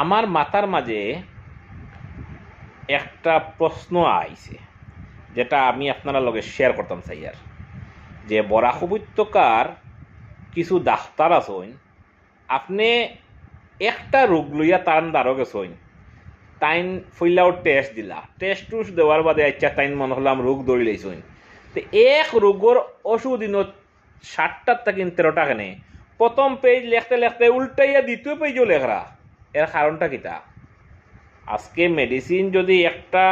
আমার মাথার মাঝে একটা প্রশ্ন আইছে, যেটা আমি আপনারা লগে শেয়ার করতাম চাই। আর যে বরাক উপত্যকার কিছু ডাক্তার আছেন, আপনি একটা রোগ লইয়া তার দ্বারও গেছেন, তাইন ফইলাও টেস্ট দিলা, টেস্ট টুস দেওয়ার বাদে আচ্ছা তাইন মনে হলাম রোগ ধরি লাইছেন। তো এক রোগর ওষুধ দিনত 60টা থেকে 13টা কেনে প্রথম পেজ লেখতে লেখতে উল্টাইয়া দ্বিতীয় পেজও লেখরা। এর কারণটা কিতা? আজকে মেডিসিন যদি একটা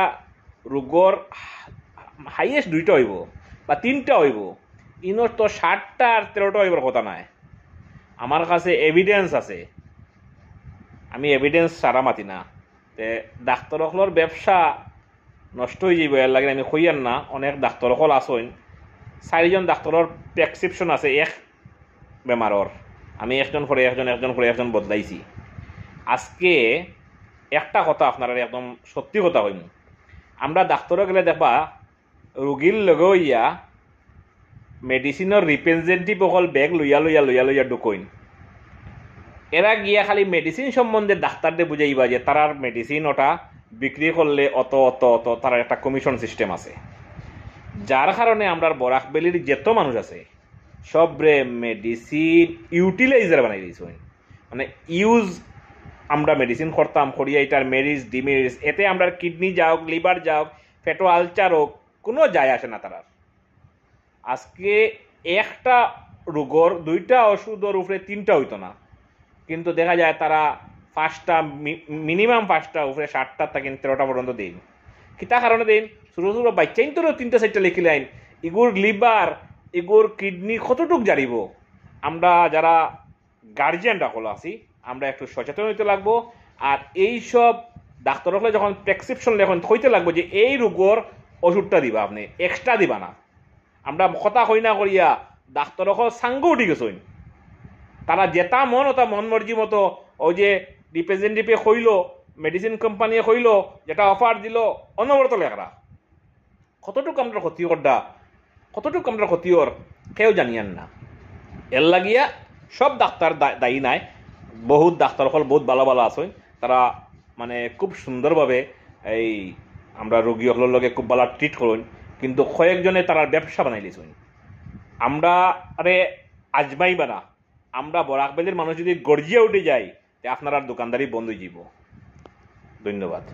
রোগর হাইয়েস্ট 2টা হইব বা 3টা হইব, ইনোর তো 60টা আর 13টা হইবার কথা নাই। আমার কাছে এভিডেন্স আছে, আমি এভিডেন্স সারা মাতি না। তে ডাক্তারসকলের ব্যবসা নষ্ট হয়ে যাইব এর লাগে আমি কইয়ার না। অনেক ডাক্তারসকল আসেন, 4জন ডাক্তারের প্রেসক্রিপশন আছে এক বেমারর। আমি একজন করে একজন বদলাইছি। আজকে একটা কথা আপনারা একদম সত্যি কথা কইম, আমরা ডাক্তারে গেলে দেখবা রোগীর লগে ইয়া মেডিসিনের রিপ্রেজেন্টেটিভ অকল ব্যাগ লইয়া ঢুকইন। এরা গিয়া খালি মেডিসিন সম্বন্ধে ডাক্তারদের বুঝাইবা যে তারার মেডিসিন ওটা বিক্রি করলে অত অত অত তার একটা কমিশন সিস্টেম আছে। যার কারণে আমরা বরাক ভ্যালির যত মানুষ আছে সবরে মেডিসিন ইউটিলাইজার বানাই দিয়েছি। মানে ইউজ আমরা মেডিসিন করতাম করিয়া এটার মেরিজ ডিমেরিজ, এতে আমরা কিডনি যাওক, লিভার যাওক, ফেটো আলচার হোক, কোনো যায় আসে না তারা। আজকে একটা রোগর 2টা ওষুধের উপরে 3টা হইতো না, কিন্তু দেখা যায় তারা 5টা মিনিমাম 5টা উপরে 60টা থেকে 13টা পর্যন্ত দিন। কিতা কারণে দিন? ছোটো ছোটো বাচ্চাইন তো 3টা-4টা লিখিলে আইন এগুর লিভার এগুর কিডনি কতটুক জানিব। আমরা যারা গার্জিয়ান রাখল আছি আমরা একটু সচেতন হইতে লাগবো। আর এইসব ডাক্তারসকলে যখন প্রেসক্রিপশন লেখন হইতে লাগবো যে এই রোগর ওষুধটা দিবা, আপনি এক্সট্রা দিবা না। আমরা কথা কই না করিয়া ডাক্তারসকল সাঙ্গ উঠি গেছেন, তারা যেটা মন ওটা মন মর্জি মতো ওই যে রিপ্রেজেন্টেটিভে কইল, মেডিসিন কোম্পানি কইল, যেটা অফার দিল অনবরত লেখরা। কতটুকু আমরা ক্ষতিকরটা, কতটুকু আমরা ক্ষতিকর কেউ জানিয়ান না। এর লাগিয়া সব ডাক্তার দায়ী নাই, বহুত ডাক্তার সকল বহুত ভালো ভালো আছেন, তারা মানে খুব সুন্দরভাবে এই আমরা রোগীসকলের লগে খুব ভালো ট্রিট করেন, কিন্তু কয়েকজনে তারা ব্যবসা বানাই দিয়েছেন। আমরা আরে আজমাইবা না, আমরা বরাক ভ্যালির মানুষ যদি গর্জিয়া উঠে যাই আপনার আর দোকানদারি বন্ধ হয়ে যাব। ধন্যবাদ।